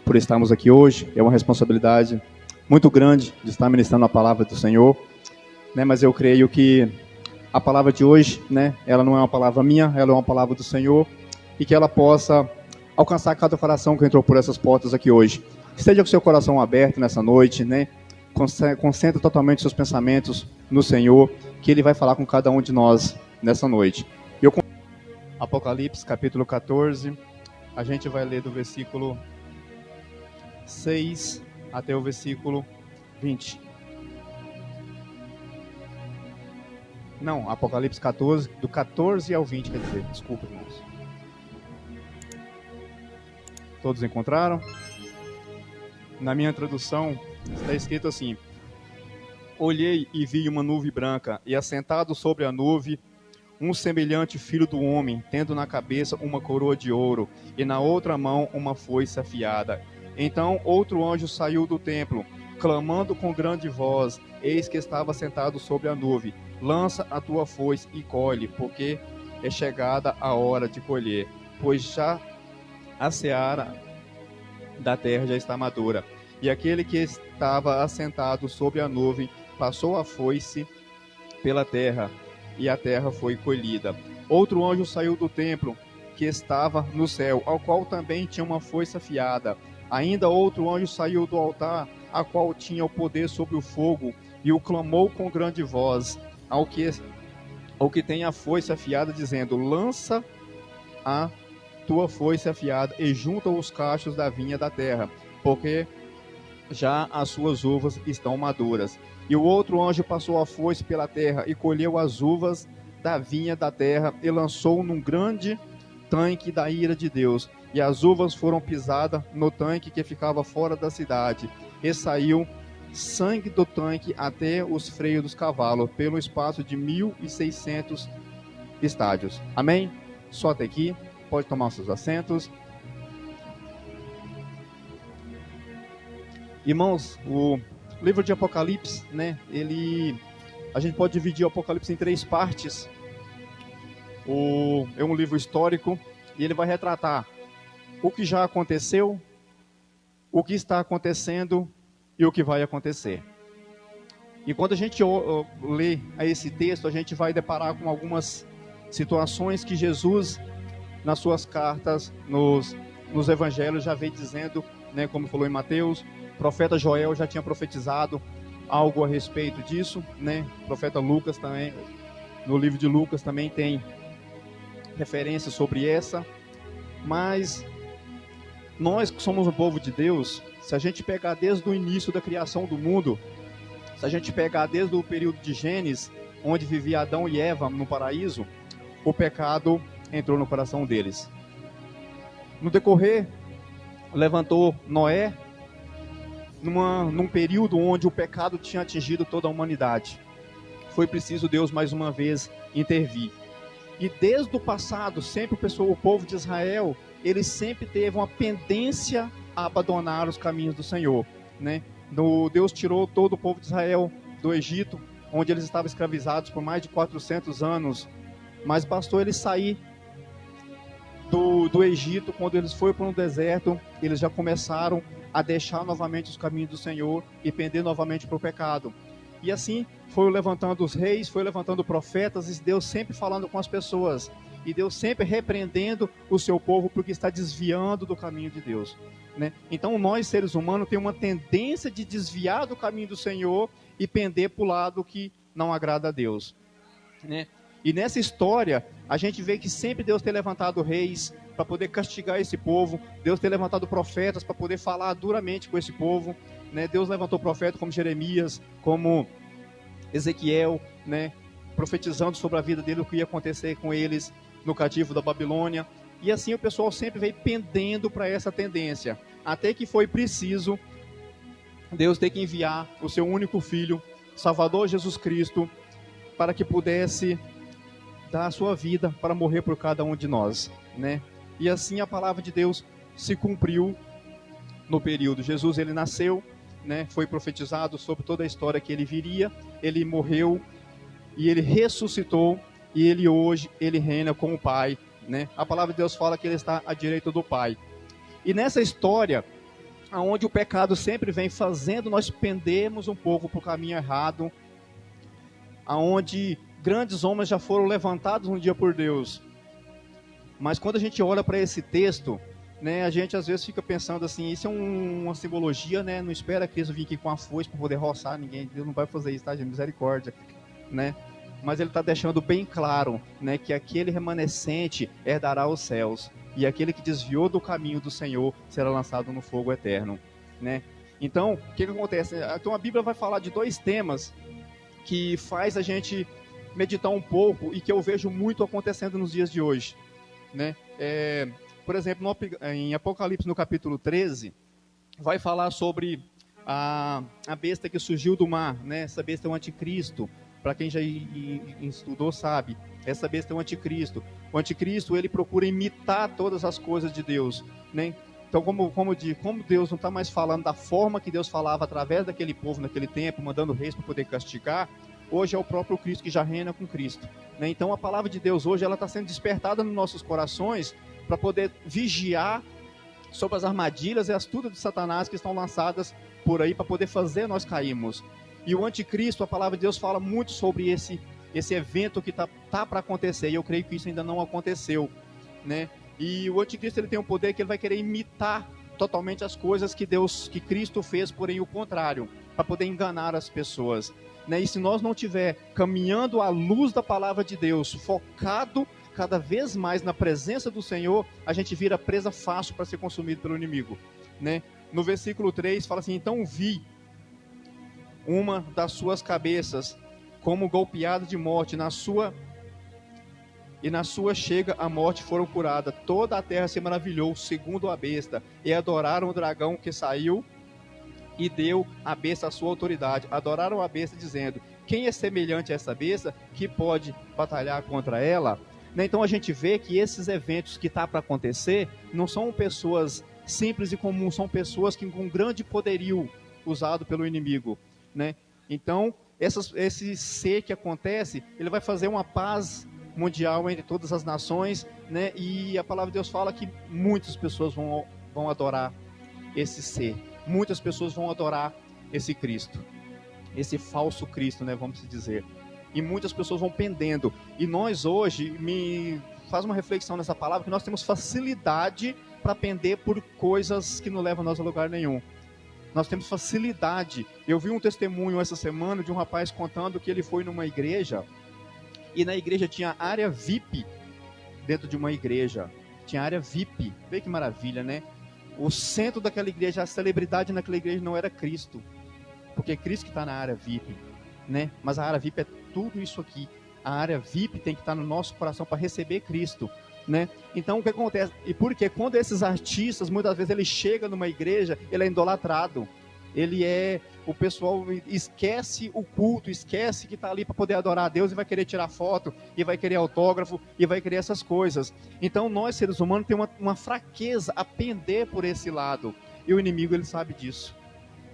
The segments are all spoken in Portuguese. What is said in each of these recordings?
Por estarmos aqui hoje, é uma responsabilidade muito grande de estar ministrando a palavra do Senhor, né? Mas eu creio que a palavra de hoje, né, ela não é uma palavra minha, ela é uma palavra do Senhor, e que ela possa alcançar cada coração que entrou por essas portas aqui hoje. Esteja com seu coração aberto nessa noite, né? Concentre totalmente seus pensamentos no Senhor, que Ele vai falar com cada um de nós nessa noite. Apocalipse, capítulo 14, a gente vai ler do versículo 6 até o versículo 20. Não, Apocalipse 14, do 14 ao 20, quer dizer, desculpa, irmãos. Todos encontraram? Na minha tradução, está escrito assim: olhei e vi uma nuvem branca, e assentado sobre a nuvem, um semelhante filho do homem, tendo na cabeça uma coroa de ouro, e na outra mão uma foice afiada. Então outro anjo saiu do templo, clamando com grande voz, eis que estava sentado sobre a nuvem: lança a tua foice e colhe, porque é chegada a hora de colher, pois já a seara da terra já está madura. E aquele que estava assentado sobre a nuvem passou a foice pela terra, e a terra foi colhida. Outro anjo saiu do templo que estava no céu, ao qual também tinha uma foice afiada. Ainda outro anjo saiu do altar, a qual tinha o poder sobre o fogo, e o clamou com grande voz ao que tem a foice afiada, dizendo: lança a tua foice afiada e junta os cachos da vinha da terra, porque já as suas uvas estão maduras. E o outro anjo passou a foice pela terra e colheu as uvas da vinha da terra e lançou num grande tanque da ira de Deus. E as uvas foram pisadas no tanque que ficava fora da cidade, e saiu sangue do tanque até os freios dos cavalos, pelo espaço de 1.600 estádios. Amém? Só até aqui. Pode tomar os seus assentos. Irmãos, o livro de Apocalipse, né? A gente pode dividir o Apocalipse em 3 partes. É um livro histórico e ele vai retratar o que já aconteceu, o que está acontecendo e o que vai acontecer. E quando a gente lê esse texto, a gente vai deparar com algumas situações que Jesus, nas suas cartas, nos evangelhos, já vem dizendo, né, como falou em Mateus. O profeta Joel já tinha profetizado algo a respeito disso, né? O profeta Lucas também, no livro de Lucas também tem referência sobre essa. Mas nós que somos o povo de Deus, se a gente pegar desde o início da criação do mundo, se a gente pegar desde o período de Gênesis, onde vivia Adão e Eva no paraíso, o pecado entrou no coração deles. No decorrer, levantou Noé, num período onde o pecado tinha atingido toda a humanidade. Foi preciso Deus mais uma vez intervir. E desde o passado, sempre o povo de Israel, ele sempre teve uma pendência a abandonar os caminhos do Senhor, né? Deus tirou todo o povo de Israel do Egito, onde eles estavam escravizados por mais de 400 anos. Mas bastou eles sair do Egito, quando eles foram para um deserto, eles já começaram a deixar novamente os caminhos do Senhor e pender novamente para o pecado. E assim foi levantando os reis, foi levantando profetas, e Deus sempre falando com as pessoas, e Deus sempre repreendendo o seu povo porque está desviando do caminho de Deus, né? Então nós, seres humanos, temos uma tendência de desviar do caminho do Senhor e pender para o lado que não agrada a Deus, né? E nessa história, a gente vê que sempre Deus tem levantado reis para poder castigar esse povo. Deus tem levantado profetas para poder falar duramente com esse povo, né? Deus levantou profetas como Jeremias, como Ezequiel, né? Profetizando sobre a vida dele, o que ia acontecer com eles no cativo da Babilônia. E assim o pessoal sempre veio pendendo para essa tendência. Até que foi preciso Deus ter que enviar o seu único filho, Salvador Jesus Cristo, para que pudesse dar a sua vida para morrer por cada um de nós, né? E assim a palavra de Deus se cumpriu no período. Jesus, ele nasceu, né? Foi profetizado sobre toda a história que ele viria, ele morreu e ele ressuscitou, e ele hoje, ele reina com o Pai né? A palavra de Deus fala que ele está à direita do Pai. E nessa história, onde o pecado sempre vem fazendo nós pendermos um pouco para o caminho errado, aonde grandes homens já foram levantados um dia por Deus. Mas quando a gente olha para esse texto, né, a gente às vezes fica pensando assim, isso é uma simbologia, né? Não espera Cristo vir aqui com a foice para poder roçar ninguém. Deus não vai fazer isso, tá, gente? Misericórdia, né? Mas ele está deixando bem claro, né, que aquele remanescente herdará os céus, e aquele que desviou do caminho do Senhor será lançado no fogo eterno, né? Então, o que acontece? Então a Bíblia vai falar de dois temas que faz a gente meditar um pouco e que eu vejo muito acontecendo nos dias de hoje, né? Por exemplo, em Apocalipse, no capítulo 13, vai falar sobre a besta que surgiu do mar, né? Essa besta é o anticristo. Para quem já estudou sabe, essa besta é o anticristo. O anticristo, ele procura imitar todas as coisas de Deus, né? Então, como Deus não está mais falando da forma que Deus falava através daquele povo naquele tempo, mandando reis para poder castigar, hoje é o próprio Cristo que já reina com Cristo, né? Então, a palavra de Deus hoje ela está sendo despertada nos nossos corações para poder vigiar sobre as armadilhas e astutas de Satanás que estão lançadas por aí para poder fazer nós cairmos. E o anticristo, a palavra de Deus fala muito sobre esse evento que tá para acontecer, e eu creio que isso ainda não aconteceu, né? E o anticristo ele tem um poder que ele vai querer imitar totalmente as coisas que Cristo fez, porém o contrário, para poder enganar as pessoas, né? E se nós não estiver caminhando à luz da palavra de Deus, focado cada vez mais na presença do Senhor, a gente vira presa fácil para ser consumido pelo inimigo, né? No versículo 3 fala assim: então vi uma das suas cabeças como golpeada de morte, na sua chega a morte foram curada. Toda a terra se maravilhou segundo a besta, e adoraram o dragão que saiu e deu à besta a sua autoridade. Adoraram a besta dizendo: quem é semelhante a essa besta que pode batalhar contra ela? Então a gente vê que esses eventos que está para acontecer não são pessoas simples e comuns, são pessoas que com grande poderio usado pelo inimigo, né? Então, esse ser que acontece, ele vai fazer uma paz mundial entre todas as nações, né? E a palavra de Deus fala que muitas pessoas vão adorar esse ser. Muitas pessoas vão adorar esse Cristo. Esse falso Cristo, né? Vamos dizer. E muitas pessoas vão pendendo. E nós hoje, faz uma reflexão nessa palavra, que nós temos facilidade para pender por coisas que não levam nós a lugar nenhum. Nós temos facilidade. Eu vi um testemunho essa semana de um rapaz contando que ele foi numa igreja e na igreja tinha área VIP dentro de uma igreja. Tinha área VIP. Vê que maravilha, né? O centro daquela igreja, a celebridade naquela igreja não era Cristo. Porque é Cristo que está na área VIP, né? Mas a área VIP é tudo isso aqui. A área VIP tem que estar no nosso coração para receber Cristo, né? Então o que acontece? E porque quando esses artistas, muitas vezes ele chega numa igreja, ele é idolatrado. O pessoal esquece o culto, esquece que está ali para poder adorar a Deus e vai querer tirar foto, e vai querer autógrafo, e vai querer essas coisas. Então nós, seres humanos, temos uma fraqueza a pender por esse lado. E o inimigo, ele sabe disso.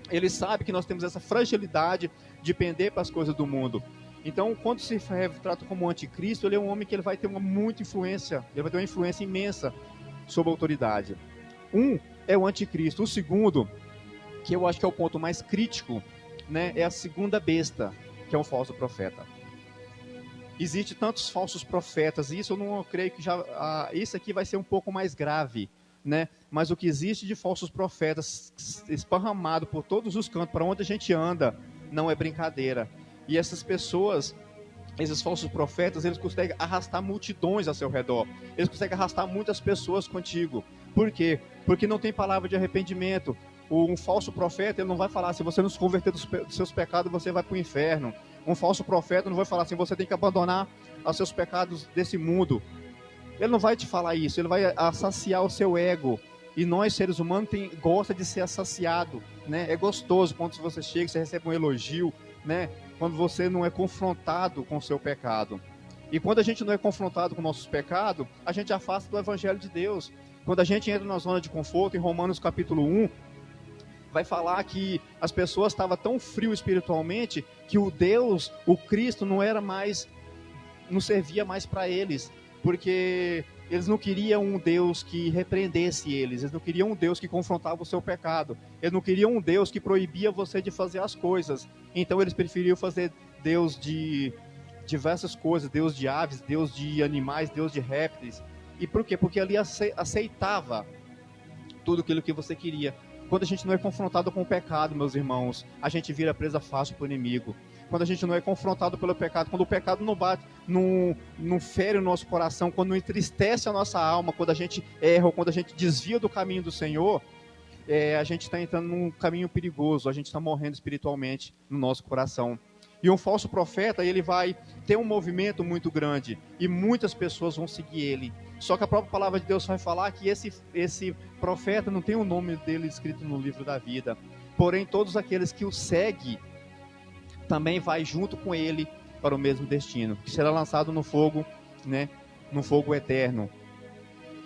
Ele sabe que nós temos essa fragilidade de pender para as coisas do mundo. Então, quando se trata como anticristo, ele é um homem que ele vai ter muita influência, ele vai ter uma influência imensa sobre a autoridade. Um é o anticristo. O segundo, que eu acho que é o ponto mais crítico, né, é a segunda besta, que é um falso profeta. Existem tantos falsos profetas, e isso eu não creio que isso aqui vai ser um pouco mais grave, né? Mas o que existe de falsos profetas esparramado por todos os cantos, para onde a gente anda, não é brincadeira. E essas pessoas, esses falsos profetas, eles conseguem arrastar multidões ao seu redor. Eles conseguem arrastar muitas pessoas contigo. Por quê? Porque não tem palavra de arrependimento. Um falso profeta, ele não vai falar: se você não se converter dos seus pecados, você vai para o inferno. Um falso profeta não vai falar assim: você tem que abandonar os seus pecados desse mundo. Ele não vai te falar isso, ele vai saciar o seu ego. E nós, seres humanos, gosta de ser saciado, né? É gostoso quando você chega, você recebe um elogio, né? Quando você não é confrontado com o seu pecado. E quando a gente não é confrontado com nossos pecados, a gente afasta do Evangelho de Deus. Quando a gente entra na zona de conforto, em Romanos capítulo 1, vai falar que as pessoas estavam tão frias espiritualmente que o Cristo, não servia mais para eles. Porque Eles não queriam um Deus que repreendesse eles não queriam um Deus que confrontava o seu pecado, eles não queriam um Deus que proibia você de fazer as coisas. Então eles preferiam fazer Deus de diversas coisas, Deus de aves, Deus de animais, Deus de répteis. E por quê? Porque ali aceitava tudo aquilo que você queria. Quando a gente não é confrontado com o pecado, meus irmãos, a gente vira presa fácil para o inimigo. Quando a gente não é confrontado pelo pecado, quando o pecado não bate, não fere o nosso coração, quando não entristece a nossa alma, quando a gente erra ou quando a gente desvia do caminho do Senhor, a gente está entrando num caminho perigoso, a gente está morrendo espiritualmente no nosso coração. E um falso profeta, ele vai ter um movimento muito grande e muitas pessoas vão seguir ele. Só que a própria palavra de Deus vai falar que esse profeta não tem o nome dele escrito no livro da vida. Porém, todos aqueles que o seguem também vai junto com ele para o mesmo destino, que será lançado no fogo, né, no fogo eterno.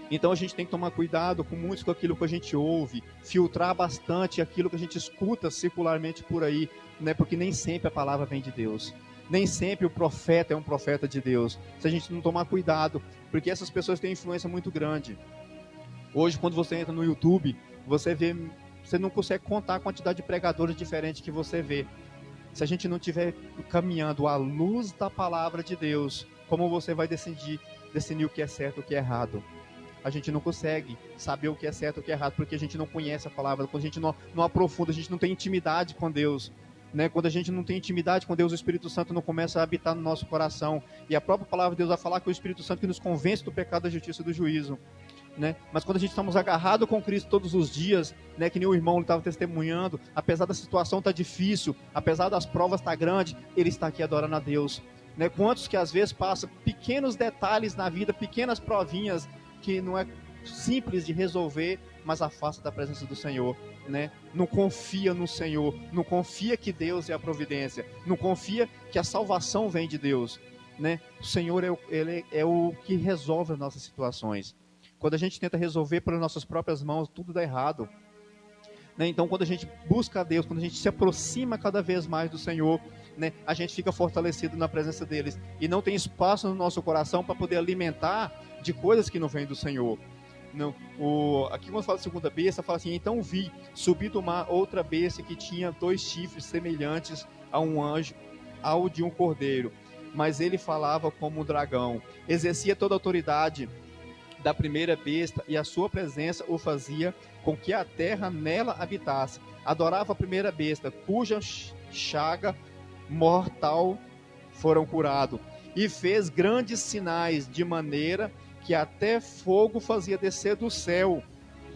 Então a gente tem que tomar cuidado com aquilo que a gente ouve, filtrar bastante aquilo que a gente escuta circularmente por aí, né? Porque nem sempre a palavra vem de Deus. Nem sempre o profeta é um profeta de Deus. Se a gente não tomar cuidado, porque essas pessoas têm influência muito grande. Hoje, quando você entra no YouTube, você não consegue contar a quantidade de pregadores diferentes que você vê. Se a gente não estiver caminhando à luz da palavra de Deus, como você vai decidir o que é certo e o que é errado? A gente não consegue saber o que é certo e o que é errado, porque a gente não conhece a palavra, quando a gente não aprofunda, a gente não tem intimidade com Deus. Né? Quando a gente não tem intimidade com Deus, o Espírito Santo não começa a habitar no nosso coração. E a própria palavra de Deus vai falar que é o Espírito Santo que nos convence do pecado, da justiça e do juízo. Né? Mas quando a gente estamos agarrados com Cristo todos os dias, né, que nem o irmão estava testemunhando, apesar da situação estar difícil, apesar das provas estar grandes, ele está aqui adorando a Deus. Né? Quantos que às vezes passam pequenos detalhes na vida, pequenas provinhas, que não é simples de resolver, mas afasta da presença do Senhor, né? Não confia no Senhor, não confia que Deus é a providência, não confia que a salvação vem de Deus, né? O Senhor ele é o que resolve as nossas situações. Quando a gente tenta resolver pelas nossas próprias mãos, tudo dá errado. Né? Então, quando a gente busca a Deus, quando a gente se aproxima cada vez mais do Senhor, né, a gente fica fortalecido na presença deles e não tem espaço no nosso coração para poder alimentar de coisas que não vêm do Senhor. Não, aqui quando fala de segunda besta, fala assim: então vi subir do mar outra besta que tinha 2 chifres semelhantes a um anjo, ao de um cordeiro, mas ele falava como um dragão, exercia toda a autoridade da primeira besta, e a sua presença o fazia com que a terra nela habitasse. Adorava a primeira besta, cuja chaga mortal foram curados, e fez grandes sinais, de maneira que até fogo fazia descer do céu,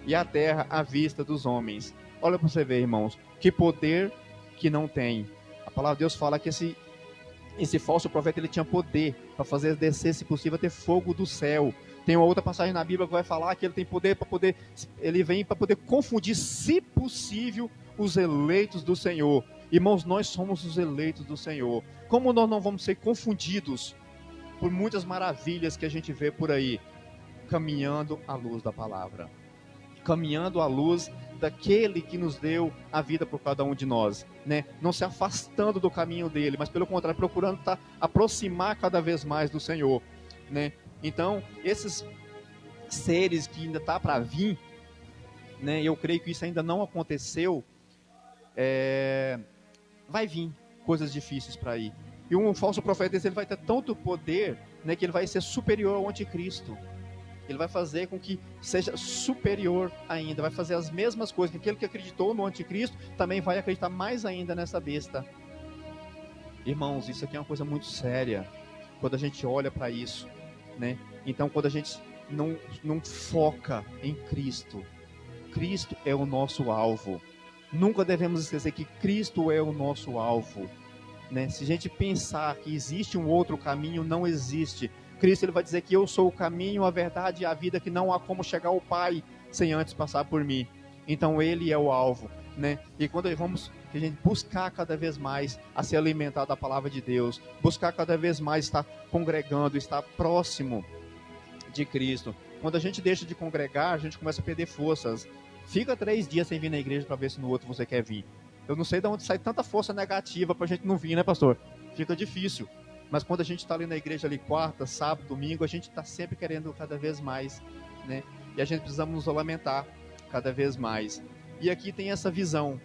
e a terra à vista dos homens. Olha para você ver, irmãos, que poder que não tem. A palavra de Deus fala que esse falso profeta, ele tinha poder para fazer descer, se possível, até fogo do céu. Tem uma outra passagem na Bíblia que vai falar que ele tem poder ele vem para poder confundir, se possível, os eleitos do Senhor. Irmãos, nós somos os eleitos do Senhor. Como nós não vamos ser confundidos por muitas maravilhas que a gente vê por aí? Caminhando à luz da palavra, caminhando à luz daquele que nos deu a vida por cada um de nós, né? Não se afastando do caminho dele, mas pelo contrário, procurando aproximar cada vez mais do Senhor, né? Então, esses seres que ainda está para vir, né? Eu creio que isso ainda não aconteceu, vai vir coisas difíceis para ir. E um falso profeta, ele vai ter tanto poder, né, que ele vai ser superior ao anticristo. Ele vai fazer com que seja superior ainda, vai fazer as mesmas coisas, que aquele que acreditou no anticristo também vai acreditar mais ainda nessa besta. Irmãos, isso aqui é uma coisa muito séria, quando a gente olha para isso, né? Então, quando a gente não foca em Cristo, Cristo é o nosso alvo. Nunca devemos esquecer que Cristo é o nosso alvo, né? Se a gente pensar que existe um outro caminho, não existe. Cristo, ele vai dizer que eu sou o caminho, a verdade e a vida, que não há como chegar ao Pai sem antes passar por mim. Então ele é o alvo, né? E quando a gente buscar cada vez mais a se alimentar da palavra de Deus, buscar cada vez mais estar congregando, estar próximo de Cristo. Quando a gente deixa de congregar, a gente começa a perder forças. Fica 3 dias sem vir na igreja para ver se no outro você quer vir. Eu não sei de onde sai tanta força negativa para a gente não vir, né, pastor? Fica difícil. Mas quando a gente está ali na igreja ali quarta, sábado, domingo, a gente está sempre querendo cada vez mais, né? E a gente precisa nos lamentar cada vez mais. E aqui tem essa visão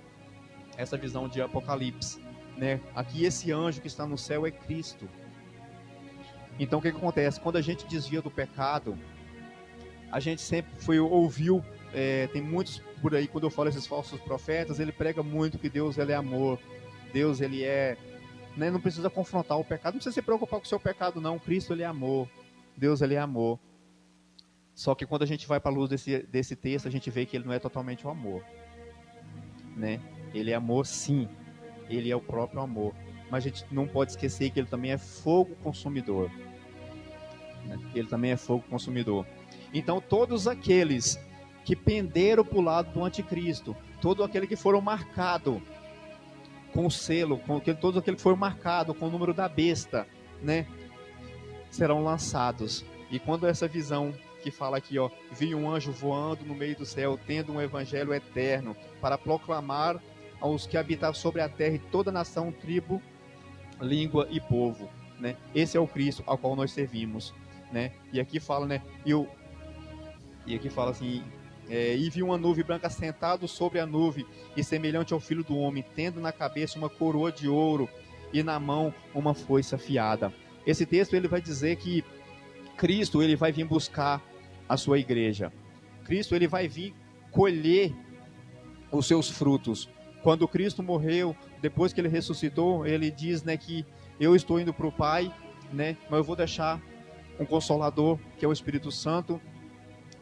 de Apocalipse, né? Aqui esse anjo que está no céu é Cristo. Então o que acontece? Quando a gente desvia do pecado, a gente sempre ouviu, tem muitos por aí, quando eu falo esses falsos profetas, ele prega muito que Deus ele é amor, Deus ele é, né, não precisa confrontar o pecado, não precisa se preocupar com o seu pecado não, Cristo ele é amor, Deus ele é amor. Só que quando a gente vai para a luz desse texto, a gente vê que ele não é totalmente o amor, né? Ele é amor sim, ele é o próprio amor, mas a gente não pode esquecer que ele também é fogo consumidor, né? Ele também é fogo consumidor. Então todos aqueles que penderam para o lado do anticristo, todo aquele que foram marcados com o selo, todos aqueles que foram marcados com o número da besta, né, serão lançados. E quando essa visão que fala aqui, ó, vi um anjo voando no meio do céu, tendo um evangelho eterno, para proclamar aos que habitam sobre a terra, e toda nação, tribo, língua e povo, né? Esse é o Cristo ao qual nós servimos, né? E aqui fala, né? E aqui fala assim: e vi uma nuvem branca sentado sobre a nuvem, e semelhante ao filho do homem, tendo na cabeça uma coroa de ouro e na mão uma foice afiada. Esse texto ele vai dizer que Cristo ele vai vir buscar a sua igreja. Cristo ele vai vir colher os seus frutos. Quando Cristo morreu, depois que ele ressuscitou, ele diz, né, que eu estou indo para o Pai, né, mas eu vou deixar um Consolador, que é o Espírito Santo.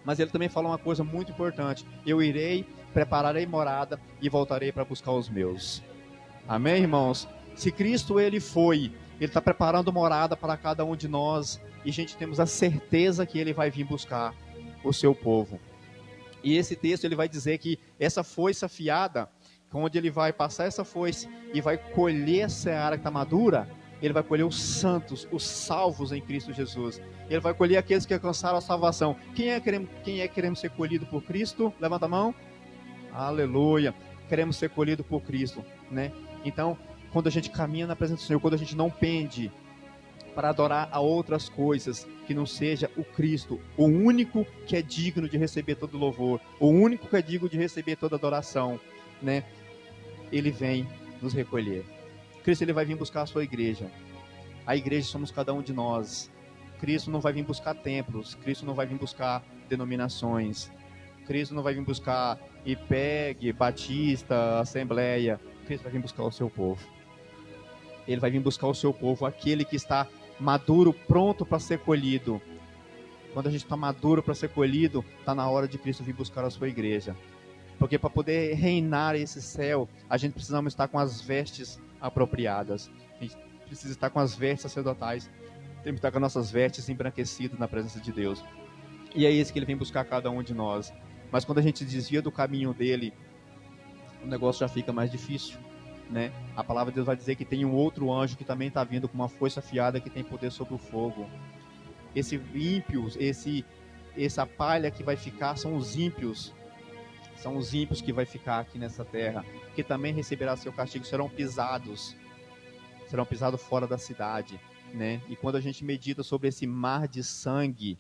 Mas ele também fala uma coisa muito importante: eu irei, prepararei morada e voltarei para buscar os meus. Amém, irmãos? Se Cristo ele está preparando morada para cada um de nós, e a gente temos a certeza que ele vai vir buscar o seu povo. E esse texto ele vai dizer que essa foice afiada, onde ele vai passar essa foice e vai colher a seara que está madura, ele vai colher os santos, os salvos em Cristo Jesus. Ele vai colher aqueles que alcançaram a salvação. Quem é querendo ser colhido por Cristo? Levanta a mão. Aleluia. Queremos ser colhidos por Cristo, né? Então, quando a gente caminha na presença do Senhor, quando a gente não pende para adorar a outras coisas que não seja o Cristo, o único que é digno de receber todo louvor, o único que é digno de receber toda adoração, né? Ele vem nos recolher. Cristo ele vai vir buscar a sua igreja. A igreja somos cada um de nós. Cristo não vai vir buscar templos. Cristo não vai vir buscar denominações. Cristo não vai vir buscar IPEG, Batista, Assembleia. Cristo vai vir buscar o seu povo. Ele vai vir buscar o seu povo, aquele que está maduro, pronto para ser colhido. Quando a gente está maduro para ser colhido, está na hora de Cristo vir buscar a sua igreja. Porque para poder reinar esse céu, a gente precisa estar com as vestes apropriadas. A gente precisa estar com as vestes sacerdotais. Temos que estar com as nossas vestes embranquecidas na presença de Deus. E é isso que ele vem buscar cada um de nós. Mas quando a gente desvia do caminho dele, o negócio já fica mais difícil, né? A palavra de Deus vai dizer que tem um outro anjo que também está vindo com uma foice afiada, que tem poder sobre o fogo. Esse ímpios, essa palha que vai ficar são os ímpios. São os ímpios que vai ficar aqui nessa terra, que também receberá seu castigo, serão pisados fora da cidade, né? E quando a gente medita sobre esse mar de sangue,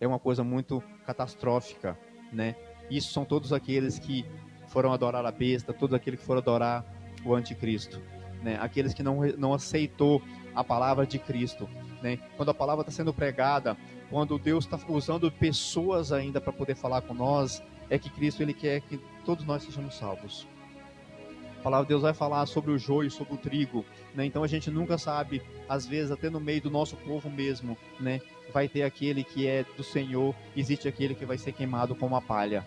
é uma coisa muito catastrófica, né? Isso são todos aqueles que foram adorar a besta, todos aqueles que foram adorar o anticristo, né? Aqueles que não aceitou a palavra de Cristo, né? Quando a palavra está sendo pregada, quando Deus está usando pessoas ainda para poder falar com nós, é que Cristo ele quer que todos nós sejamos salvos. A palavra de Deus vai falar sobre o joio, sobre o trigo, né? Então a gente nunca sabe, às vezes até no meio do nosso povo mesmo, né? Vai ter aquele que é do Senhor, existe aquele que vai ser queimado como a palha,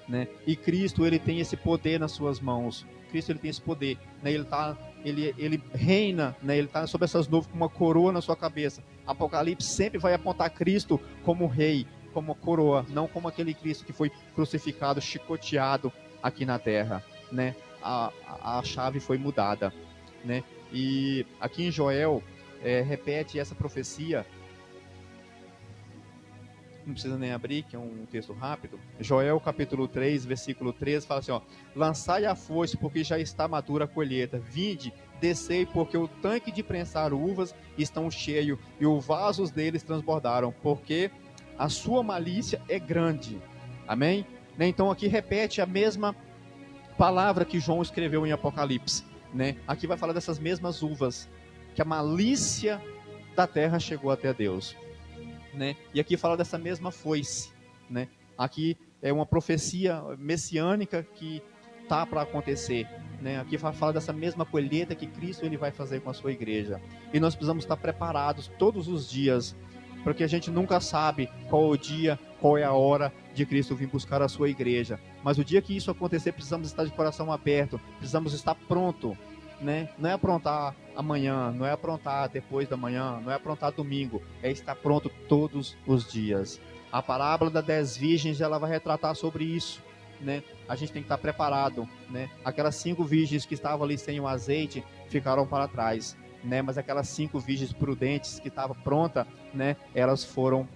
né? E Cristo ele tem esse poder nas suas mãos. Cristo ele tem esse poder, né? Ele reina, né? Ele está sobre essas nuvens com uma coroa na sua cabeça. Apocalipse sempre vai apontar Cristo como rei, como coroa, não como aquele Cristo que foi crucificado, chicoteado aqui na terra, né? A chave foi mudada, né? E aqui em Joel repete essa profecia. Não precisa nem abrir, que é um texto rápido. Joel capítulo 3, versículo 13, fala assim, ó: lançai a foice, porque já está madura a colheita. Vinde, descei, porque o tanque de prensar uvas estão cheio e os vasos deles transbordaram, porque a sua malícia é grande. Amém? Né? Então aqui repete a mesma palavra que João escreveu em Apocalipse. Né? Aqui vai falar dessas mesmas uvas, que a malícia da terra chegou até Deus. Né? E aqui fala dessa mesma foice. Né? Aqui é uma profecia messiânica que está para acontecer. Né? Aqui fala dessa mesma colheita que Cristo ele vai fazer com a sua igreja. E nós precisamos estar preparados todos os dias, porque a gente nunca sabe qual é o dia, qual é a hora de Cristo vir buscar a sua igreja. Mas o dia que isso acontecer, precisamos estar de coração aberto, precisamos estar pronto. Né? Não é aprontar amanhã, não é aprontar depois da manhã, não é aprontar domingo, é estar pronto todos os dias. A parábola das 10 virgens, ela vai retratar sobre isso. Né? A gente tem que estar preparado. Né? Aquelas 5 virgens que estavam ali sem o azeite ficaram para trás. Né? Mas aquelas 5 virgens prudentes que estavam prontas, né? Elas foram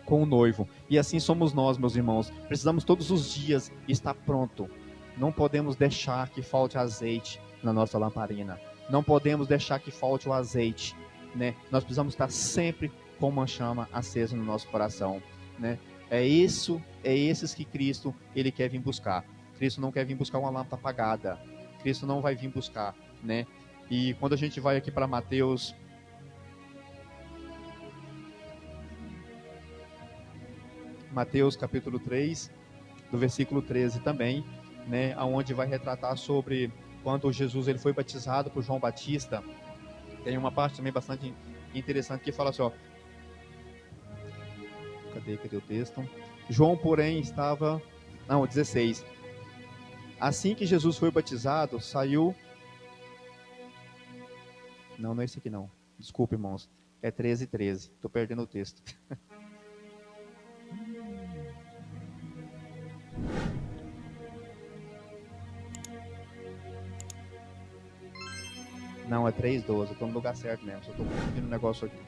com o noivo. E assim somos nós, meus irmãos. Precisamos todos os dias estar pronto. Não podemos deixar que falte azeite na nossa lamparina. Não podemos deixar que falte o azeite. Né? Nós precisamos estar sempre com uma chama acesa no nosso coração. Né? É esses que Cristo ele quer vir buscar. Cristo não quer vir buscar uma lâmpada apagada. Cristo não vai vir buscar. Né? E quando a gente vai aqui para Mateus capítulo 3, do versículo 13 também, né, onde vai retratar sobre quando Jesus ele foi batizado por João Batista. Tem uma parte também bastante interessante que fala assim, ó, cadê o texto? João, porém, estava... Não, 16. Assim que Jesus foi batizado, saiu... Não é esse aqui não. Desculpe, irmãos. É 13. Estou perdendo o texto. Não, é 3:12. Estou no lugar certo mesmo. Só estou confundindo o negócio aqui.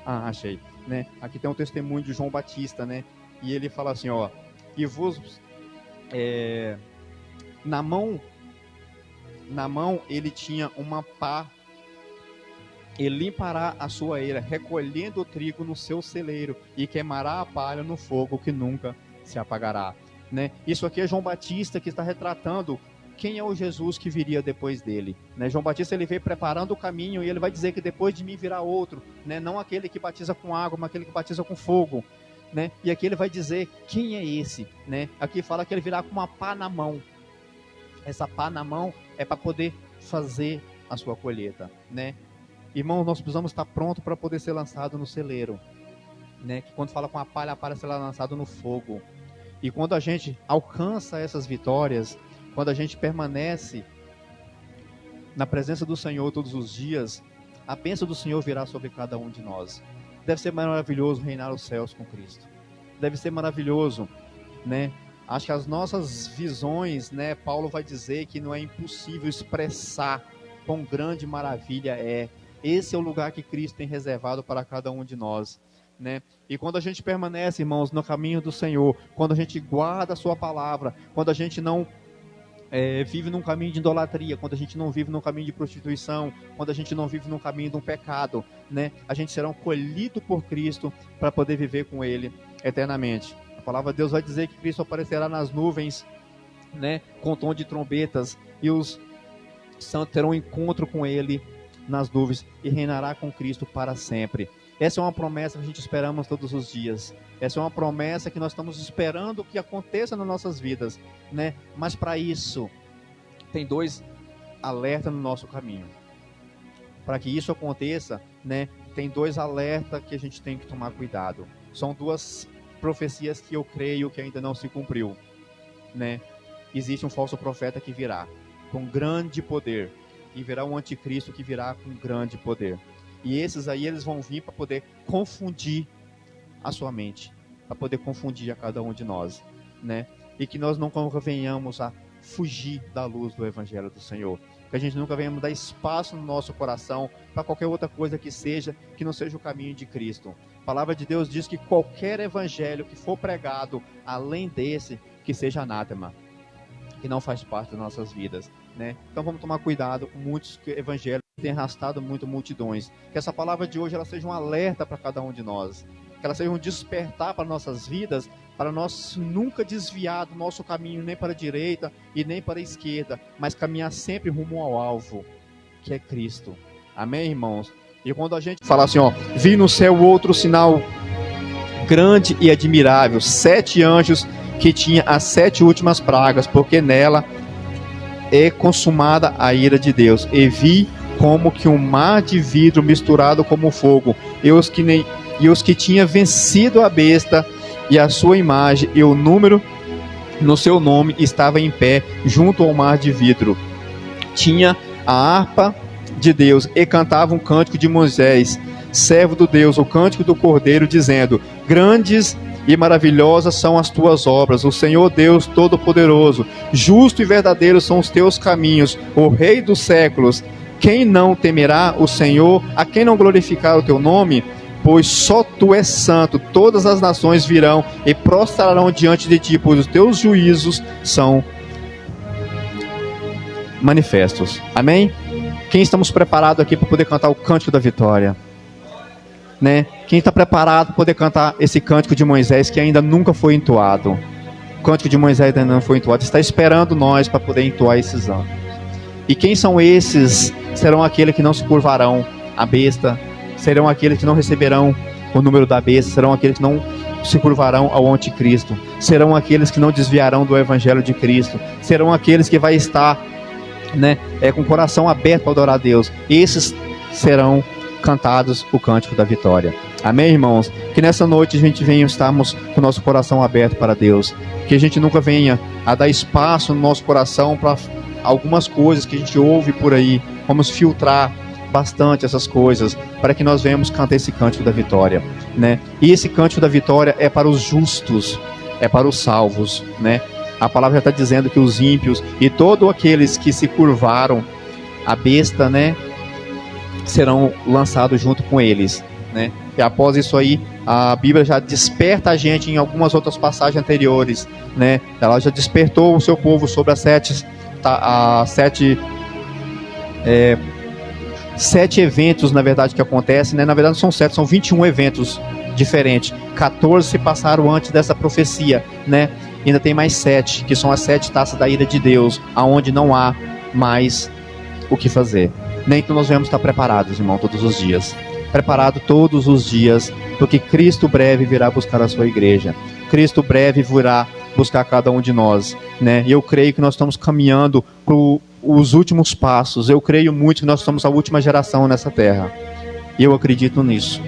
Ah, achei. Né? Aqui tem um testemunho de João Batista, né? E ele fala assim, ó. E vos... Na mão ele tinha uma pá. Ele limpará a sua eira, recolhendo o trigo no seu celeiro, e queimará a palha no fogo que nunca se apagará. Né? Isso aqui é João Batista que está retratando quem é o Jesus que viria depois dele. Né? João Batista ele veio preparando o caminho e ele vai dizer que depois de mim virá outro, né? Não aquele que batiza com água, mas aquele que batiza com fogo. Né? E aqui ele vai dizer quem é esse. Né? Aqui fala que ele virá com uma pá na mão. Essa pá na mão é para poder fazer a sua colheita. Né? Irmãos, nós precisamos estar prontos para poder ser lançado no celeiro. Né? Que quando fala com a palha será lançado no fogo. E quando a gente alcança essas vitórias, quando a gente permanece na presença do Senhor todos os dias, a bênção do Senhor virá sobre cada um de nós. Deve ser maravilhoso reinar os céus com Cristo. Deve ser maravilhoso, né? Acho que as nossas visões, né? Paulo vai dizer que não é impossível expressar quão grande maravilha é. Esse é o lugar que Cristo tem reservado para cada um de nós. Né? E quando a gente permanece, irmãos, no caminho do Senhor, quando a gente guarda a sua palavra, quando a gente não vive num caminho de idolatria, quando a gente não vive num caminho de prostituição, quando a gente não vive num caminho de um pecado, né? A gente será colhido por Cristo para poder viver com Ele eternamente. A palavra de Deus vai dizer que Cristo aparecerá nas nuvens, né? Com tom de trombetas, e os santos terão um encontro com Ele nas nuvens e reinará com Cristo para sempre. Essa é uma promessa que a gente esperamos todos os dias. Essa é uma promessa que nós estamos esperando que aconteça nas nossas vidas, né? Mas para isso, tem 2 alertas no nosso caminho. Para que isso aconteça, né? Tem 2 alertas que a gente tem que tomar cuidado. São 2 profecias que eu creio que ainda não se cumpriu, né? Existe um falso profeta que virá com grande poder, e virá um anticristo que virá com grande poder. E esses aí, eles vão vir para poder confundir a sua mente, para poder confundir a cada um de nós, né? E que nós nunca venhamos a fugir da luz do Evangelho do Senhor. Que a gente nunca venhamos dar espaço no nosso coração para qualquer outra coisa que não seja o caminho de Cristo. A palavra de Deus diz que qualquer evangelho que for pregado além desse, que seja anátema. que não faz parte das nossas vidas, né? Então vamos tomar cuidado com muitos evangelhos que têm arrastado muito multidões. Que essa palavra de hoje ela seja um alerta para cada um de nós, que ela seja um despertar para nossas vidas, para nós nunca desviar do nosso caminho nem para a direita e nem para a esquerda, mas caminhar sempre rumo ao alvo, que é Cristo. Amém, irmãos? E quando a gente fala assim, ó, vi no céu outro sinal grande e admirável, 7 anjos que tinha as 7 últimas pragas, porque nela é consumada a ira de Deus. E vi como que um mar de vidro misturado como fogo, e os que tinha vencido a besta e a sua imagem e o número no seu nome estava em pé junto ao mar de vidro. Tinha a harpa de Deus e cantava um cântico de Moisés, servo do Deus, o cântico do Cordeiro, dizendo: grandes e maravilhosas são as tuas obras, o Senhor Deus Todo-Poderoso. Justo e verdadeiro são os teus caminhos, o Rei dos séculos. Quem não temerá o Senhor? A quem não glorificar o teu nome? Pois só tu és santo. Todas as nações virão e prostrarão diante de ti, pois os teus juízos são manifestos. Amém? Quem estamos preparados aqui para poder cantar o cântico da vitória? Né? Quem está preparado para poder cantar esse cântico de Moisés que ainda nunca foi entoado? O cântico de Moisés ainda não foi entoado. Está esperando nós para poder entoar esses anos. E quem são esses? Serão aqueles que não se curvarão à besta, serão aqueles que não receberão o número da besta, serão aqueles que não se curvarão ao anticristo, serão aqueles que não desviarão do evangelho de Cristo, serão aqueles que vai estar, né, com o coração aberto para adorar a Deus. Esses serão cantados o cântico da vitória. Amém, irmãos? Que nessa noite a gente venha estarmos com o nosso coração aberto para Deus, que a gente nunca venha a dar espaço no nosso coração para algumas coisas que a gente ouve por aí. Vamos filtrar bastante essas coisas para que nós venhamos cantar esse cântico da vitória, né? E esse cântico da vitória é para os justos, é para os salvos, né? A palavra já está dizendo que os ímpios e todos aqueles que se curvaram à besta, né, serão lançados junto com eles, né? E após isso aí, a Bíblia já desperta a gente em algumas outras passagens anteriores, né? Ela já despertou o seu povo sobre as sete eventos, na verdade, que acontecem, né? Na verdade não são 7, são 21 eventos diferentes. 14 se passaram antes dessa profecia, né? E ainda tem mais 7, que são as 7 taças da ira de Deus, aonde não há mais o que fazer. Então nós devemos estar preparados, irmão, todos os dias. Preparado todos os dias, porque Cristo breve virá buscar a sua igreja. Cristo breve virá buscar cada um de nós, né? E eu creio que nós estamos caminhando para os últimos passos. Eu creio muito que nós somos a última geração nessa terra. E eu acredito nisso.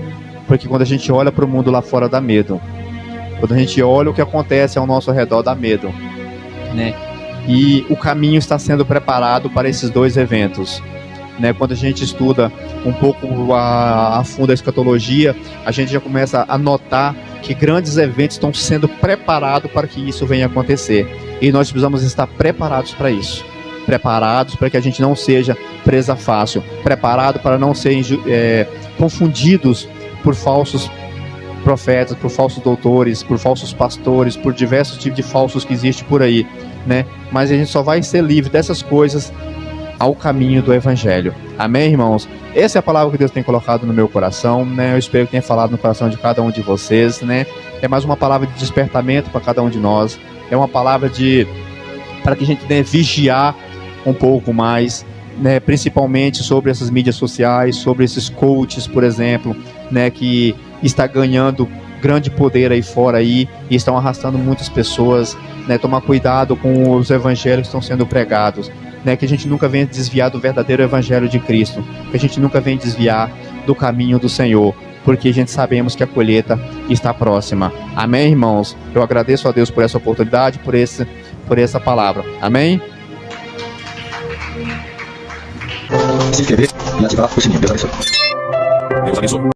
Porque quando a gente olha para o mundo lá fora, dá medo. Quando a gente olha o que acontece ao nosso redor, dá medo, né? E o caminho está sendo preparado para esses 2 eventos, né? Quando a gente estuda um pouco a fundo a escatologia, a gente já começa a notar que grandes eventos estão sendo preparados para que isso venha acontecer. E nós precisamos estar preparados para isso. Preparados para que a gente não seja presa fácil. Preparado para não ser confundidos por falsos profetas, por falsos doutores, por falsos pastores, por diversos tipos de falsos que existem por aí, né? Mas a gente só vai ser livre dessas coisas ao caminho do evangelho. Amém, irmãos? Essa é a palavra que Deus tem colocado no meu coração, né? Eu espero que tenha falado no coração de cada um de vocês, né? É mais uma palavra de despertamento para cada um de nós. É uma palavra para que a gente, né, vigiar um pouco mais, né? Principalmente sobre essas mídias sociais, sobre esses coaches, por exemplo, né? Que está ganhando grande poder aí fora aí, e estão arrastando muitas pessoas, né? Tomar cuidado com os evangelhos que estão sendo pregados, né? Que a gente nunca venha desviar do verdadeiro evangelho de Cristo, que a gente nunca venha desviar do caminho do Senhor, porque a gente sabemos que a colheita está próxima. Amém, irmãos? Eu agradeço a Deus por essa oportunidade, por essa palavra. Amém? Se inscrever e ativar o sininho. Deus abençoe. Deus abençoe.